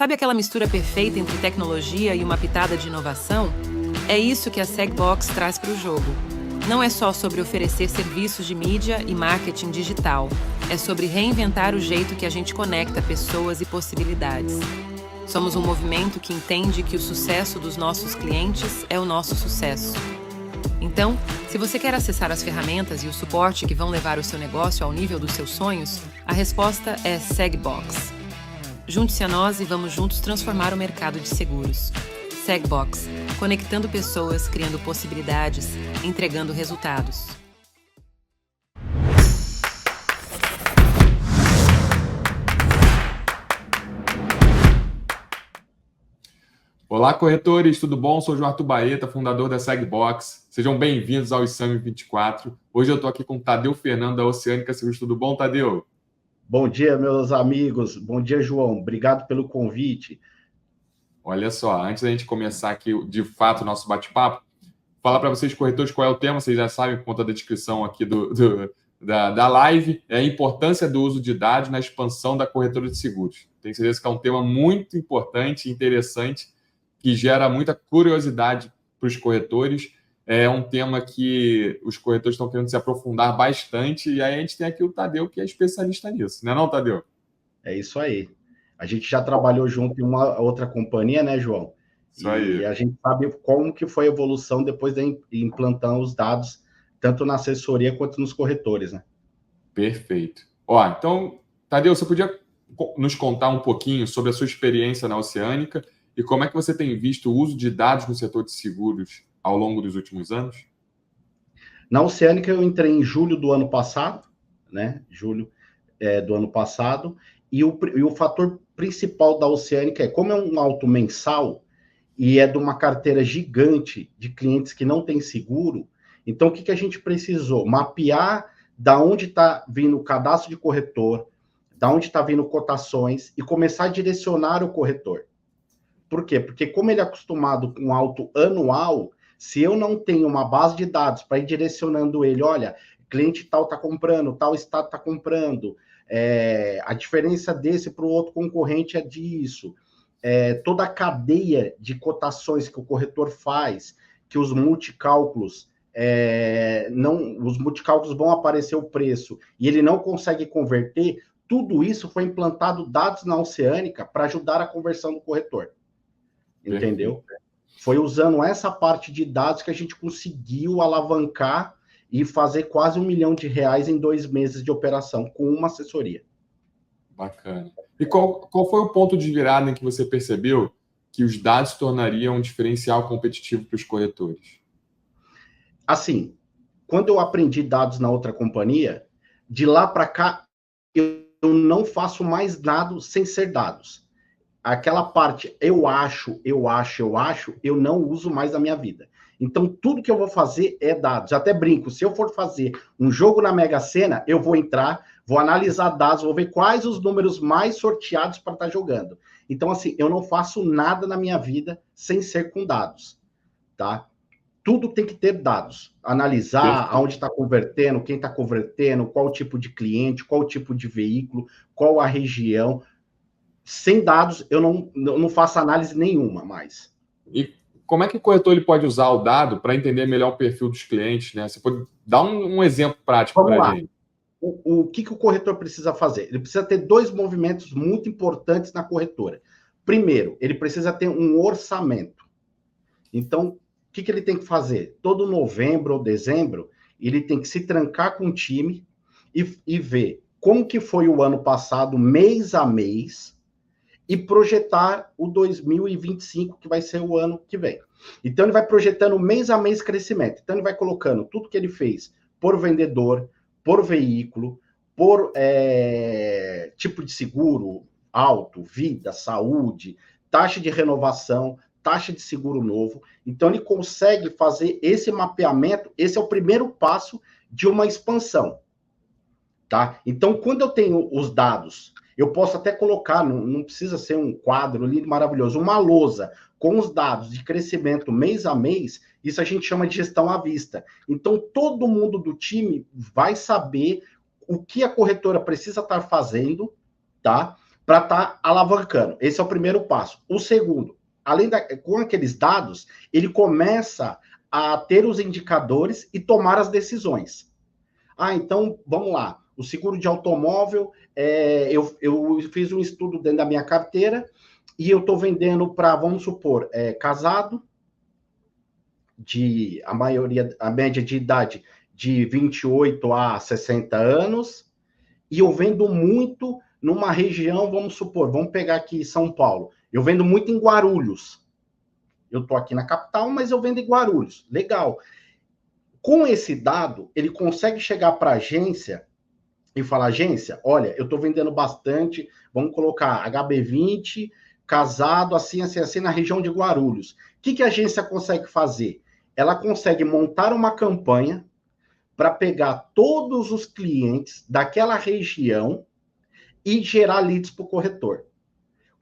Sabe aquela mistura perfeita entre tecnologia e uma pitada de inovação? É isso que a Segbox traz para o jogo. Não é só sobre oferecer serviços de mídia e marketing digital. É sobre reinventar o jeito que a gente conecta pessoas e possibilidades. Somos um movimento que entende que o sucesso dos nossos clientes é o nosso sucesso. Então, se você quer acessar as ferramentas e o suporte que vão levar o seu negócio ao nível dos seus sonhos, a resposta é Segbox. Junte-se a nós e vamos juntos transformar o mercado de seguros. Segbox, conectando pessoas, criando possibilidades, entregando resultados. Olá, corretores, tudo bom? Sou o João Arthur Baeta, fundador da Segbox. Sejam bem-vindos ao Exame 24. Hoje eu estou aqui com o Tadeu Fernando, da Oceânica Seguros. Tudo bom, Tadeu? Bom dia, meus amigos. Bom dia, João. Obrigado pelo convite. Olha só, antes da gente começar aqui, de fato, o nosso bate-papo, falar para vocês, corretores, qual é o tema. Vocês já sabem, por conta da descrição aqui da live, é a importância do uso de dados na expansão da corretora de seguros. Tenho certeza que é um tema muito importante e interessante, que gera muita curiosidade para os corretores. É um tema que os corretores estão querendo se aprofundar bastante, e aí a gente tem aqui o Tadeu, que é especialista nisso. Não é não, Tadeu? É isso aí. A gente já trabalhou junto em uma outra companhia, né, João? Isso aí. E a gente sabe como que foi a evolução depois de implantar os dados, tanto na assessoria quanto nos corretores, né? Perfeito. Ó, então, Tadeu, você podia nos contar um pouquinho sobre a sua experiência na Oceânica e como é que você tem visto o uso de dados no setor de seguros ao longo dos últimos anos? Na Oceânica eu entrei em julho do ano passado, né? Julho do ano passado, e o fator principal da Oceânica é, como é um auto mensal e é de uma carteira gigante de clientes que não tem seguro, então o que a gente precisou? Mapear da onde está vindo o cadastro de corretor, da onde está vindo cotações e começar a direcionar o corretor. Por quê? Porque como ele é acostumado com auto anual, se eu não tenho uma base de dados para ir direcionando ele, olha, cliente tal está comprando, tal estado está comprando, a diferença desse para o outro concorrente é disso, toda a cadeia de cotações que o corretor faz, que os multicálculos, os multicálculos vão aparecer o preço e ele não consegue converter, tudo isso foi implantado dados na Oceânica para ajudar a conversão do corretor. Entendeu? Foi usando essa parte de dados que a gente conseguiu alavancar e fazer quase R$1 milhão em 2 meses de operação com uma assessoria. Bacana. E qual foi o ponto de virada em que você percebeu que os dados tornariam um diferencial competitivo para os corretores? Assim, quando eu aprendi dados na outra companhia, de lá para cá, eu não faço mais nada sem ser dados. Aquela parte, eu acho, eu não uso mais na minha vida. Então, tudo que eu vou fazer é dados. Até brinco, se eu for fazer um jogo na Mega Sena, eu vou entrar, vou analisar dados, vou ver quais os números mais sorteados para estar jogando. Então, assim, eu não faço nada na minha vida sem ser com dados, tá? Tudo tem que ter dados. Analisar aonde está convertendo, quem está convertendo, qual o tipo de cliente, qual o tipo de veículo, qual a região. Sem dados, eu não faço análise nenhuma mais. E como é que o corretor ele pode usar o dado para entender melhor o perfil dos clientes, né? Você pode dar um exemplo prático para a gente. O que o corretor precisa fazer? Ele precisa ter 2 movimentos muito importantes na corretora. Primeiro, ele precisa ter um orçamento. Então, o que ele tem que fazer? Todo novembro ou dezembro, ele tem que se trancar com o time e ver como que foi o ano passado, mês a mês, e projetar o 2025, que vai ser o ano que vem. Então, ele vai projetando mês a mês crescimento. Então, ele vai colocando tudo que ele fez por vendedor, por veículo, por tipo de seguro, auto, vida, saúde, taxa de renovação, taxa de seguro novo. Então, ele consegue fazer esse mapeamento. Esse é o primeiro passo de uma expansão. Tá? Então, quando eu tenho os dados, eu posso até colocar, não precisa ser um quadro lindo, maravilhoso, uma lousa com os dados de crescimento mês a mês, isso a gente chama de gestão à vista. Então, todo mundo do time vai saber o que a corretora precisa estar fazendo, tá? para estar alavancando. Esse é o primeiro passo. O segundo, com aqueles dados, ele começa a ter os indicadores e tomar as decisões. Então, vamos lá. O seguro de automóvel, eu fiz um estudo dentro da minha carteira e eu estou vendendo para, vamos supor, casado, a média de idade de 28 a 60 anos, e eu vendo muito numa região, vamos supor, vamos pegar aqui São Paulo, eu vendo muito em Guarulhos. Eu estou aqui na capital, mas eu vendo em Guarulhos. Legal. Com esse dado, ele consegue chegar para a agência e falar, agência, olha, eu estou vendendo bastante, vamos colocar HB20, casado, assim, assim, assim, na região de Guarulhos. O que a agência consegue fazer? Ela consegue montar uma campanha para pegar todos os clientes daquela região e gerar leads para o corretor.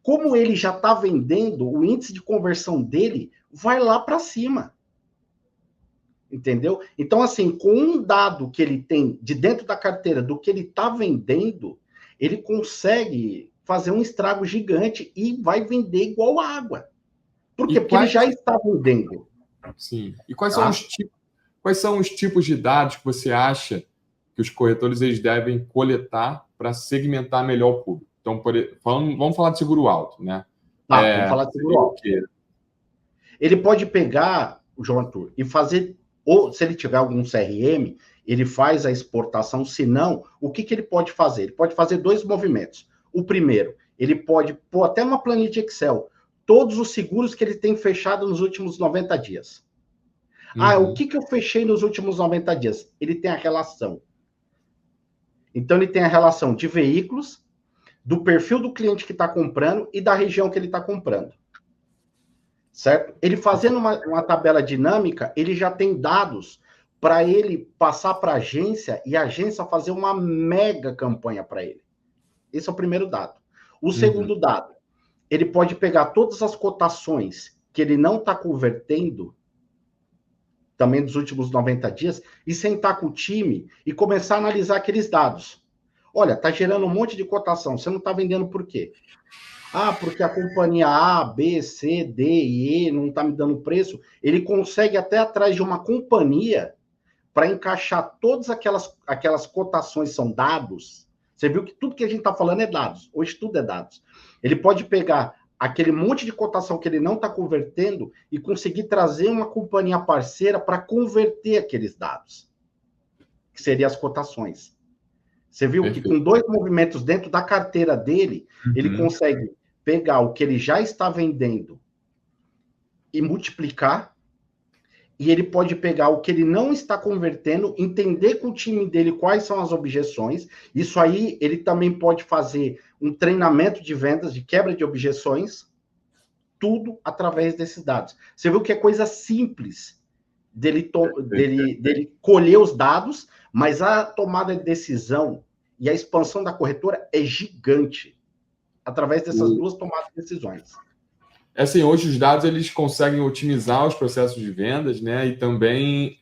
Como ele já está vendendo, o índice de conversão dele vai lá para cima. Entendeu? Então, assim, com um dado que ele tem de dentro da carteira do que ele está vendendo, ele consegue fazer um estrago gigante e vai vender igual água. Por quê? Porque ele já está vendendo. Sim. E quais são os tipos de dados que você acha que os corretores eles devem coletar para segmentar melhor o público? Então, vamos falar de seguro alto, né? Vamos falar de seguro alto. Ele pode pegar, o João Arthur, e fazer, ou se ele tiver algum CRM, ele faz a exportação. Se não, o que ele pode fazer? Ele pode fazer 2 movimentos. O primeiro, ele pode pôr até uma planilha de Excel, todos os seguros que ele tem fechado nos últimos 90 dias. O que eu fechei nos últimos 90 dias? Ele tem a relação. Então, ele tem a relação de veículos, do perfil do cliente que está comprando e da região que ele está comprando. Certo? Ele fazendo uma tabela dinâmica, ele já tem dados para ele passar para a agência e a agência fazer uma mega campanha para ele. Esse é o primeiro dado. O segundo dado, ele pode pegar todas as cotações que ele não está convertendo, também dos últimos 90 dias, e sentar com o time e começar a analisar aqueles dados. Olha, está gerando um monte de cotação, você não está vendendo por quê? Porque a companhia A, B, C, D e E não está me dando preço. Ele consegue até atrás de uma companhia para encaixar todas aquelas cotações, são dados. Você viu que tudo que a gente está falando é dados. Hoje tudo é dados. Ele pode pegar aquele monte de cotação que ele não está convertendo e conseguir trazer uma companhia parceira para converter aqueles dados, que seriam as cotações. Você viu que com 2 movimentos dentro da carteira dele, ele consegue pegar o que ele já está vendendo e multiplicar, e ele pode pegar o que ele não está convertendo, entender com o time dele quais são as objeções. Isso aí, ele também pode fazer um treinamento de vendas, de quebra de objeções, tudo através desses dados. Você viu que é coisa simples dele colher os dados, mas a tomada de decisão e a expansão da corretora é gigante através dessas 2 tomadas de decisões. Assim, hoje os dados eles conseguem otimizar os processos de vendas, né? E também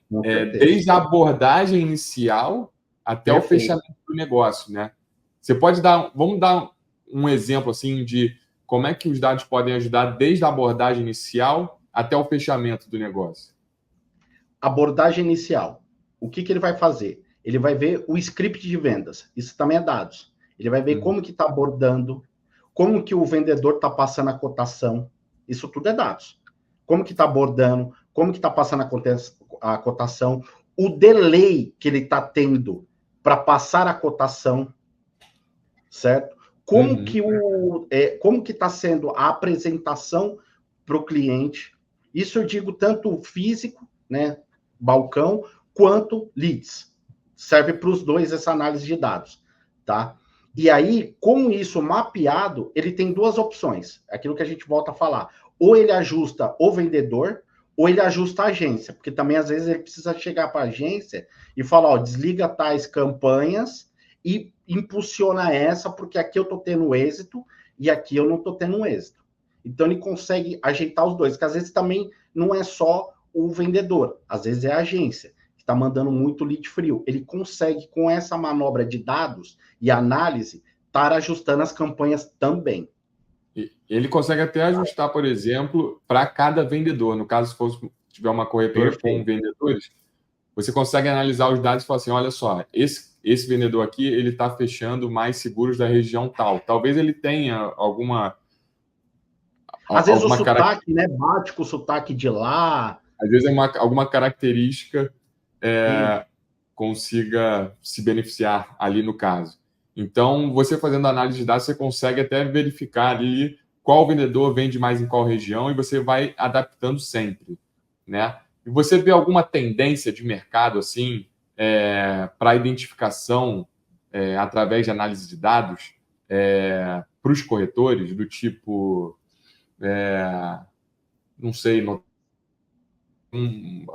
desde a abordagem inicial até o fechamento do negócio, né? Você pode vamos dar um exemplo assim de como é que os dados podem ajudar desde a abordagem inicial até o fechamento do negócio. Abordagem inicial. O que ele vai fazer? Ele vai ver o script de vendas. Isso também é dados. Ele vai ver como que está abordando, como que o vendedor está passando a cotação. Isso tudo é dados. Como que está abordando, como que está passando a cotação, o delay que ele está tendo para passar a cotação, certo? Como que está sendo a apresentação para o cliente. Isso eu digo tanto físico, né, balcão, quanto leads. Serve para os dois essa análise de dados, tá? E aí, com isso mapeado, ele tem 2 opções. Aquilo que a gente volta a falar. Ou ele ajusta o vendedor, ou ele ajusta a agência. Porque também, às vezes, ele precisa chegar para a agência e falar, desliga tais campanhas e impulsiona essa, porque aqui eu estou tendo êxito e aqui eu não estou tendo êxito. Então, ele consegue ajeitar os dois, que às vezes também não é só o vendedor, às vezes é a agência que está mandando muito lead frio. Ele consegue, com essa manobra de dados e análise, estar ajustando as campanhas também. Ele consegue até ajustar, por exemplo, para cada vendedor. No caso, se tiver uma corretora com vendedores, você consegue analisar os dados e falar assim, olha só, esse vendedor aqui, ele está fechando mais seguros da região tal. Talvez ele tenha alguma... Às vezes o sotaque, né, bate com o sotaque de lá. Às vezes alguma característica consiga se beneficiar ali no caso. Então, você fazendo análise de dados, você consegue até verificar ali qual vendedor vende mais em qual região e você vai adaptando sempre, né? E você vê alguma tendência de mercado assim para identificação através de análise de dados para os corretores do tipo, não sei,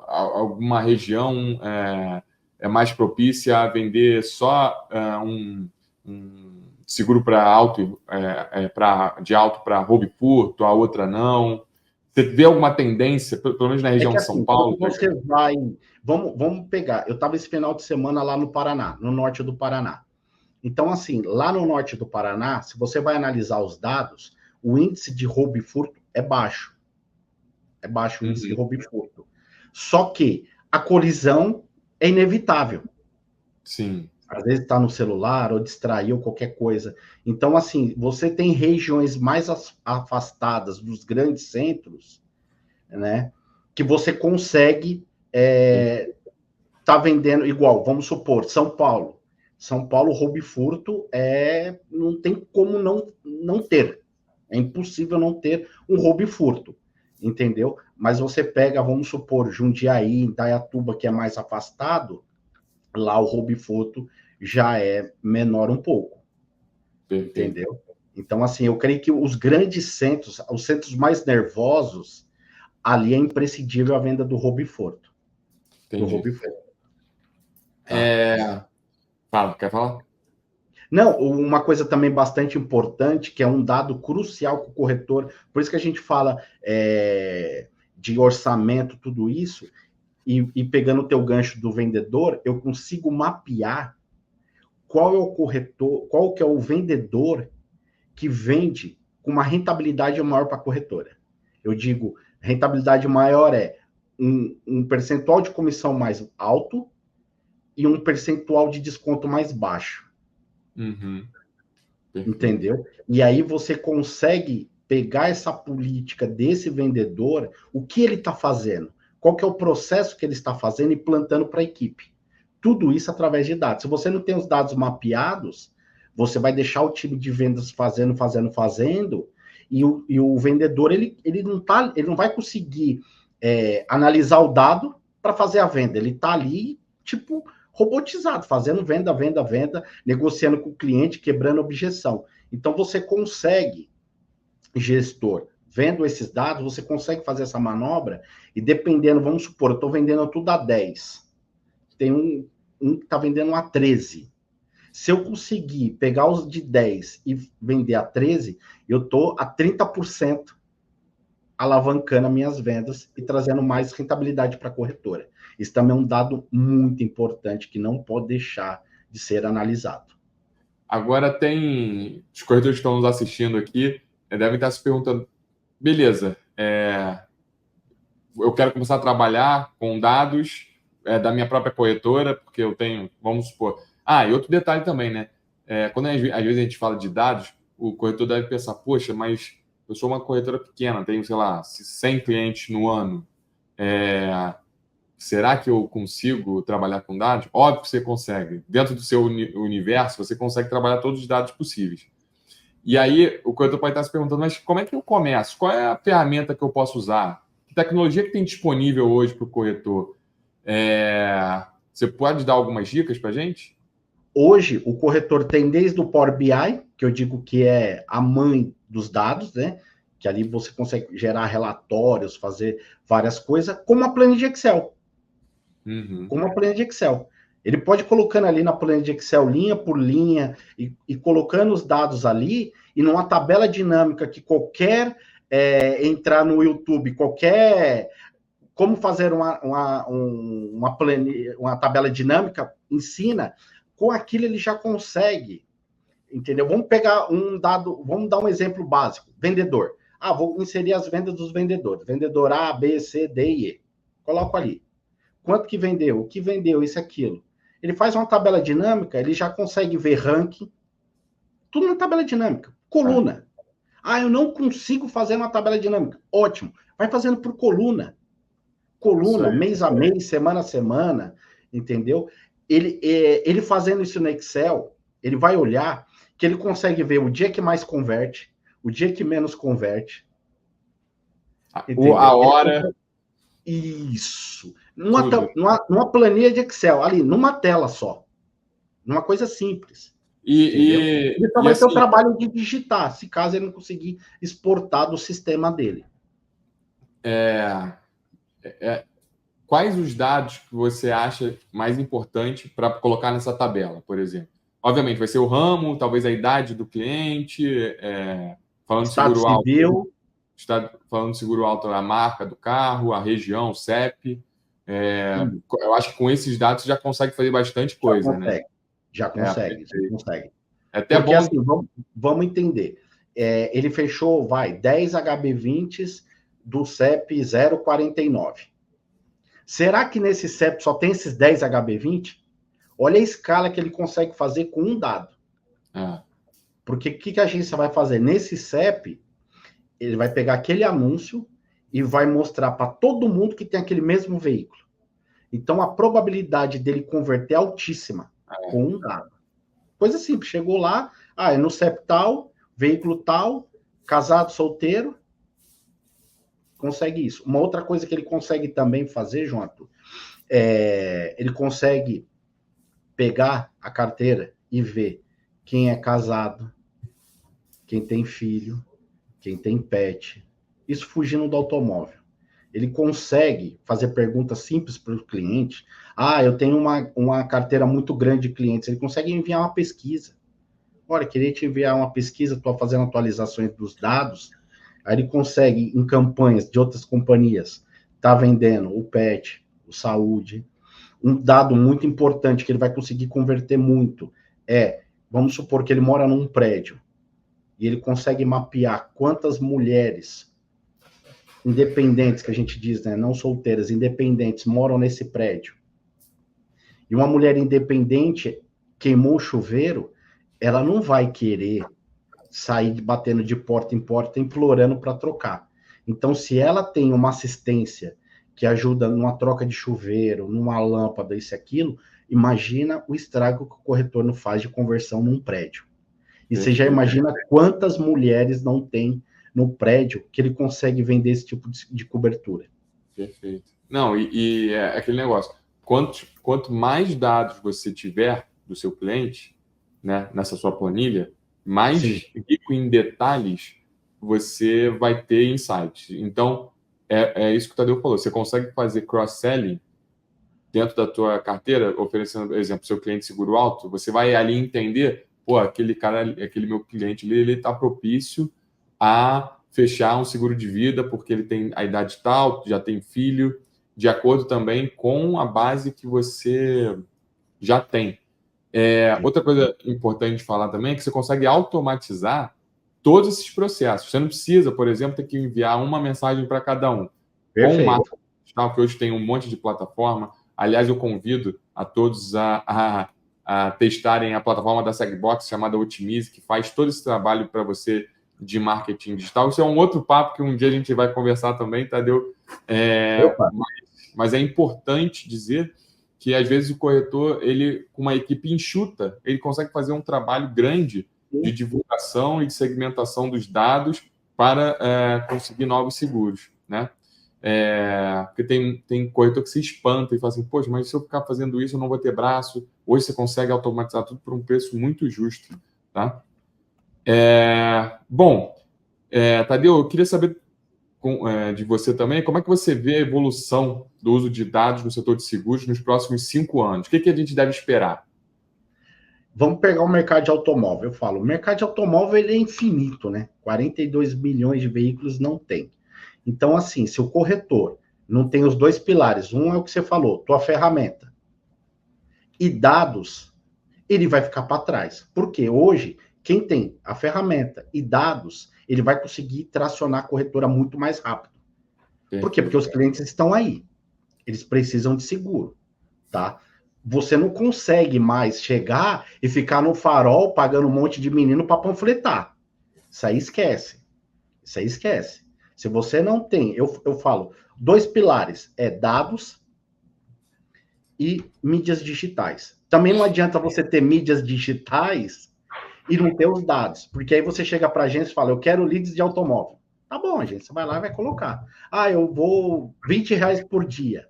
alguma região é mais propícia a vender só um seguro para de alto para roubo e furto, a outra não. Você vê alguma tendência, pelo menos na região de São Paulo? Você vai... Vamos pegar. Eu estava esse final de semana lá no Paraná, no norte do Paraná. Então, assim, lá no norte do Paraná, se você vai analisar os dados, o índice de roubo e furto é baixo. É baixo o índice de roubo e furto. Só que a colisão é inevitável. Sim. Às vezes está no celular ou distraiu qualquer coisa. Então, assim, você tem regiões mais afastadas dos grandes centros, né? Que você consegue tá vendendo igual. Vamos supor, São Paulo. São Paulo, roubo e furto não tem como não ter. É impossível não ter um roubo e furto. Entendeu? Mas você pega, vamos supor, Jundiaí, Indaiatuba, que é mais afastado, lá o roubo e furto já é menor um pouco. Perfeito. Entendeu? Então, assim, eu creio que os grandes centros, os centros mais nervosos, ali é imprescindível a venda do roubo e furto. Entendi. Do roubo e furto. Fala, quer falar? Não, uma coisa também bastante importante, que é um dado crucial com o corretor, por isso que a gente fala de orçamento, tudo isso, e pegando o teu gancho do vendedor, eu consigo mapear qual é o corretor, qual que é o vendedor que vende com uma rentabilidade maior para a corretora. Eu digo, rentabilidade maior é um percentual de comissão mais alto e um percentual de desconto mais baixo. Entendeu? E aí você consegue pegar essa política desse vendedor, o que ele está fazendo, qual que é o processo que ele está fazendo e plantando para a equipe. Tudo isso através de dados. Se você não tem os dados mapeados, você vai deixar o time de vendas fazendo, e o vendedor ele não vai conseguir analisar o dado para fazer a venda. Ele está ali, tipo, robotizado, fazendo venda, negociando com o cliente, quebrando objeção. Então, você consegue, gestor, vendo esses dados, você consegue fazer essa manobra e dependendo, vamos supor, eu estou vendendo tudo a 10. Tem um que está vendendo a 13. Se eu conseguir pegar os de 10 e vender a 13, eu estou a 30% alavancando as minhas vendas e trazendo mais rentabilidade para a corretora. Isso também é um dado muito importante que não pode deixar de ser analisado. Agora tem... Os corretores que estão nos assistindo aqui devem estar se perguntando, beleza, eu quero começar a trabalhar com dados da minha própria corretora, porque eu tenho, vamos supor... e outro detalhe também, né? Quando às vezes a gente fala de dados, o corretor deve pensar, poxa, mas eu sou uma corretora pequena, tenho, sei lá, 100 clientes no ano. Será que eu consigo trabalhar com dados? Óbvio que você consegue. Dentro do seu universo, você consegue trabalhar todos os dados possíveis. E aí, o corretor pode estar se perguntando, mas como é que eu começo? Qual é a ferramenta que eu posso usar? Que tecnologia que tem disponível hoje para o corretor? Você pode dar algumas dicas para a gente? Hoje, o corretor tem desde o Power BI, que eu digo que é a mãe dos dados, né? Que ali você consegue gerar relatórios, fazer várias coisas, como a planilha de Excel. Como a planilha de Excel. Ele pode ir colocando ali na planilha de Excel, linha por linha, e colocando os dados ali, e numa tabela dinâmica que qualquer entrar no YouTube, como fazer uma planilha, uma tabela dinâmica, ensina, com aquilo ele já consegue Entendeu? Vamos pegar um dado, vamos dar um exemplo básico. Vendedor. Vou inserir as vendas dos vendedores. Vendedor A, B, C, D e E. Coloco ali. Quanto que vendeu? O que vendeu? Isso, aquilo. Ele faz uma tabela dinâmica, ele já consegue ver ranking. Tudo na tabela dinâmica. Coluna. Eu não consigo fazer uma tabela dinâmica. Ótimo. Vai fazendo por coluna. Coluna, mês a mês, semana a semana. Entendeu? Ele fazendo isso no Excel, ele vai olhar que ele consegue ver o dia que mais converte, o dia que menos converte. Entendeu? A hora. Isso. Numa planilha de Excel, ali, numa tela só. Numa coisa simples. Ele só vai ter o trabalho de digitar, se caso ele não conseguir exportar do sistema dele. Quais os dados que você acha mais importante para colocar nessa tabela, por exemplo? Obviamente, vai ser o ramo, talvez a idade do cliente, falando de seguro alto. Falando de seguro alto, a marca do carro, a região, o CEP. Eu acho que com esses dados você já consegue fazer bastante coisa, né? Já consegue. É até porque, bom. Assim, vamos entender. Ele fechou, 10 HB20s do CEP 049. Será que nesse CEP só tem esses 10 HB20? Olha a escala que ele consegue fazer com um dado. Porque o que a agência vai fazer? Nesse CEP, ele vai pegar aquele anúncio e vai mostrar para todo mundo que tem aquele mesmo veículo. Então, a probabilidade dele converter é altíssima com um dado. Coisa simples. Chegou lá, é no CEP tal, veículo tal, casado, solteiro, consegue isso. Uma outra coisa que ele consegue também fazer, João Arthur, ele consegue pegar a carteira e ver quem é casado, quem tem filho, quem tem pet. Isso fugindo do automóvel. Ele consegue fazer perguntas simples para o cliente. Eu tenho uma carteira muito grande de clientes. Ele consegue enviar uma pesquisa. Olha, queria te enviar uma pesquisa, estou fazendo atualizações dos dados. Aí ele consegue, em campanhas de outras companhias, tá vendendo o pet, o saúde. Um dado muito importante que ele vai conseguir converter muito vamos supor que ele mora num prédio e ele consegue mapear quantas mulheres independentes, que a gente diz, né, não solteiras, independentes, moram nesse prédio. E uma mulher independente queimou o chuveiro, ela não vai querer sair batendo de porta em porta, implorando para trocar. Então, se ela tem uma assistência que ajuda numa troca de chuveiro, numa lâmpada, isso e aquilo, imagina o estrago que o corretor não faz de conversão num prédio. E você já imagina quantas mulheres não tem no prédio que ele consegue vender esse tipo de cobertura. Perfeito. Não, e é aquele negócio. Quanto mais dados você tiver do seu cliente, né, nessa sua planilha, mais rico em detalhes você vai ter insights. Então, é isso que o Tadeu falou. Você consegue fazer cross-selling dentro da tua carteira, oferecendo, por exemplo, seu cliente seguro alto, você vai ali entender, aquele cara, aquele meu cliente ali, ele está propício a fechar um seguro de vida porque ele tem a idade tal, já tem filho, de acordo também com a base que você já tem. Outra coisa importante de falar também é que você consegue automatizar todos esses processos. Você não precisa, por exemplo, ter que enviar uma mensagem para cada um. Perfeito. Com o marketing digital, que hoje tem um monte de plataforma. Aliás, eu convido a todos a testarem a plataforma da Segbox, chamada Otimize, que faz todo esse trabalho para você de marketing digital. Isso é um outro papo que um dia a gente vai conversar também, Tadeu. Mas é importante dizer que, às vezes, o corretor, ele, com uma equipe enxuta, ele consegue fazer um trabalho grande de divulgação e de segmentação dos dados para conseguir novos seguros, né? Porque tem corretor que se espanta e fala assim, poxa, mas se eu ficar fazendo isso, eu não vou ter braço. Hoje você consegue automatizar tudo por um preço muito justo, tá? Bom, Tadeu, eu queria saber de você também, como é que você vê a evolução do uso de dados no setor de seguros nos próximos 5 anos? O que a gente deve esperar? Vamos pegar o mercado de automóvel. Eu falo, o mercado de automóvel ele é infinito, né? 42 milhões de veículos não tem. Então, assim, se o corretor não tem os dois pilares, um é o que você falou, tua ferramenta, e dados, ele vai ficar para trás. Porque hoje, quem tem a ferramenta e dados, ele vai conseguir tracionar a corretora muito mais rápido. Por quê? Porque os clientes estão aí. Eles precisam de seguro, tá? Você não consegue mais chegar e ficar no farol pagando um monte de menino para panfletar. Isso aí esquece. Isso aí esquece. Se você não tem, eu falo, 2 pilares, dados e mídias digitais. Também não adianta você ter mídias digitais e não ter os dados, porque aí você chega para a agência e fala, eu quero leads de automóvel. Tá bom, agência, você vai lá e vai colocar. Eu vou R$20 por dia.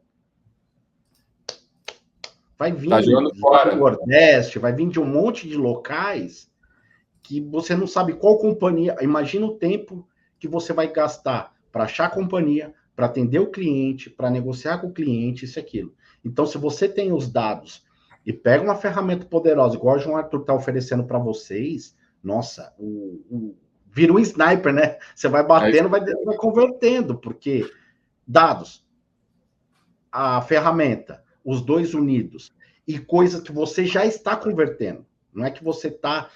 Vai vir do Nordeste, vai vir de um monte de locais que você não sabe qual companhia. Imagina o tempo que você vai gastar para achar a companhia, para atender o cliente, para negociar com o cliente, isso e aquilo. Então, se você tem os dados e pega uma ferramenta poderosa, igual o João Arthur está oferecendo para vocês, nossa, vira um sniper, né? Você vai batendo, vai convertendo, porque dados, a ferramenta, os dois unidos, e coisas que você já está convertendo. Não é que você está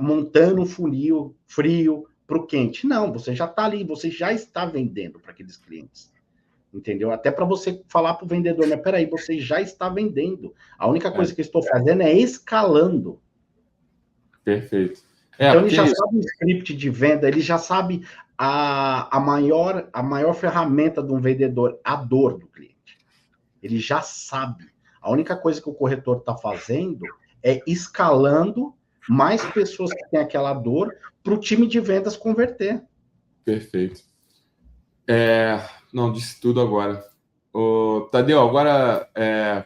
montando um funil frio para o quente. Não, você já está ali, você já está vendendo para aqueles clientes. Entendeu? Até para você falar para o vendedor, mas peraí, você já está vendendo. A única coisa que eu estou fazendo é escalando. Perfeito. Então ele já sabe o script de venda, ele já sabe a maior ferramenta de um vendedor, a dor do cliente. Ele já sabe. A única coisa que o corretor está fazendo é escalando mais pessoas que têm aquela dor para o time de vendas converter. Perfeito. Não, disse tudo agora. Tadeu, agora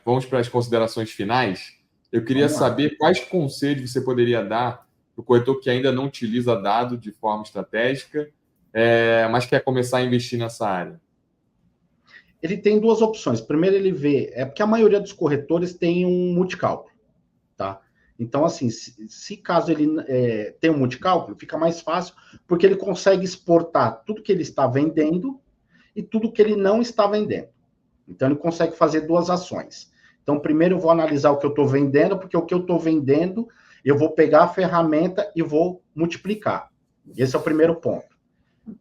vamos para as considerações finais. Eu queria saber quais conselhos você poderia dar para o corretor que ainda não utiliza dado de forma estratégica, mas quer começar a investir nessa área. Ele tem 2 opções. Primeiro, ele vê... porque a maioria dos corretores tem um multicálculo, tá? Então, assim, se caso ele tem um multicálculo, fica mais fácil, porque ele consegue exportar tudo que ele está vendendo e tudo que ele não está vendendo. Então, ele consegue fazer 2 ações. Então, primeiro eu vou analisar o que eu estou vendendo, porque o que eu estou vendendo, eu vou pegar a ferramenta e vou multiplicar. Esse é o primeiro ponto.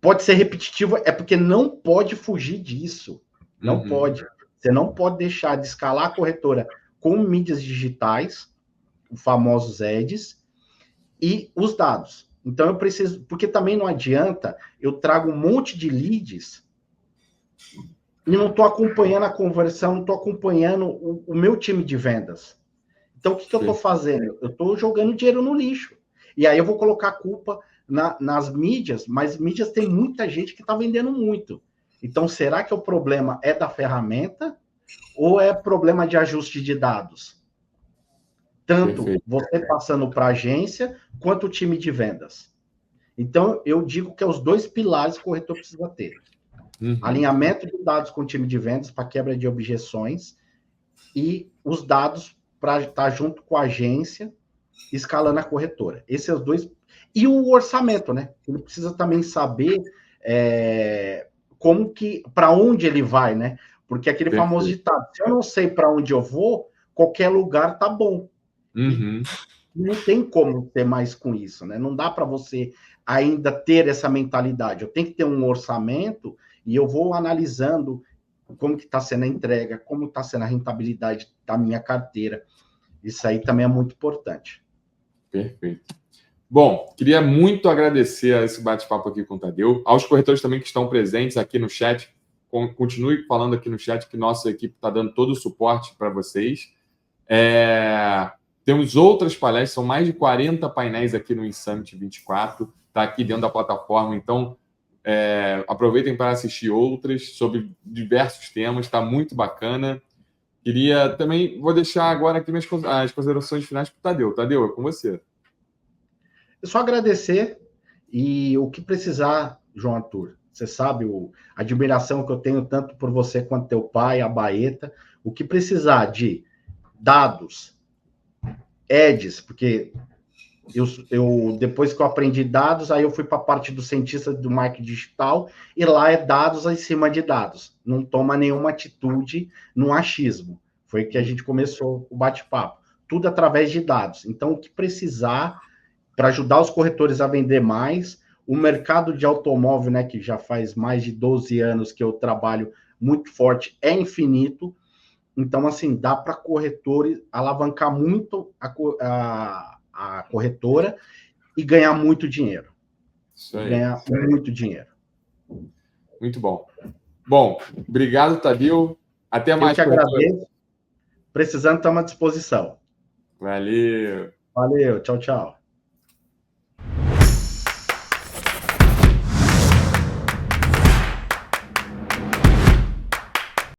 Pode ser repetitivo, é porque não pode fugir disso. Não pode. Você não pode deixar de escalar a corretora com mídias digitais, os famosos ads, e os dados. Então, eu preciso... Porque também não adianta, eu trago um monte de leads e não estou acompanhando a conversão, não estou acompanhando o meu time de vendas. Então, o que eu estou fazendo? Eu estou jogando dinheiro no lixo. E aí eu vou colocar a culpa nas mídias, mas mídias tem muita gente que está vendendo muito. Então, será que o problema é da ferramenta ou é problema de ajuste de dados? Tanto você passando para a agência, quanto o time de vendas. Então, eu digo que é os 2 pilares que o corretor precisa ter. Alinhamento de dados com o time de vendas para quebra de objeções e os dados para estar junto com a agência, escalando a corretora. Esses são os 2. E o orçamento, né? Ele precisa também saber... para onde ele vai, né? Porque aquele famoso ditado, se eu não sei para onde eu vou, qualquer lugar tá bom. Não tem como ter mais com isso, né? Não dá para você ainda ter essa mentalidade. Eu tenho que ter um orçamento e eu vou analisando como que está sendo a entrega, como está sendo a rentabilidade da minha carteira. Isso aí também é muito importante. Perfeito. Bom, queria muito agradecer a esse bate-papo aqui com o Tadeu, aos corretores também que estão presentes aqui no chat. Continue falando aqui no chat que nossa equipe está dando todo o suporte para vocês. Temos outras palestras, são mais de 40 painéis aqui no Insummit 24, está aqui dentro da plataforma, então aproveitem para assistir outras sobre diversos temas, está muito bacana. Vou deixar agora aqui as considerações finais para o Tadeu. Tadeu, é com você. É só agradecer e o que precisar, João Arthur. Você sabe a admiração que eu tenho tanto por você quanto teu pai, a Baeta. O que precisar de dados, ads, porque eu depois que eu aprendi dados, aí eu fui para a parte do cientista do marketing digital e lá é dados em cima de dados. Não toma nenhuma atitude no achismo. Foi que a gente começou o bate-papo. Tudo através de dados. Então, o que precisar... para ajudar os corretores a vender mais. O mercado de automóvel, né, que já faz mais de 12 anos que eu trabalho muito forte, é infinito. Então, assim, dá para corretores alavancar muito a corretora e ganhar muito dinheiro. Isso aí. Ganhar muito dinheiro. Muito bom. Bom, obrigado, Tadeu. Até mais. Eu que agradeço. Precisando, estamos à disposição. Valeu. Valeu, tchau, tchau.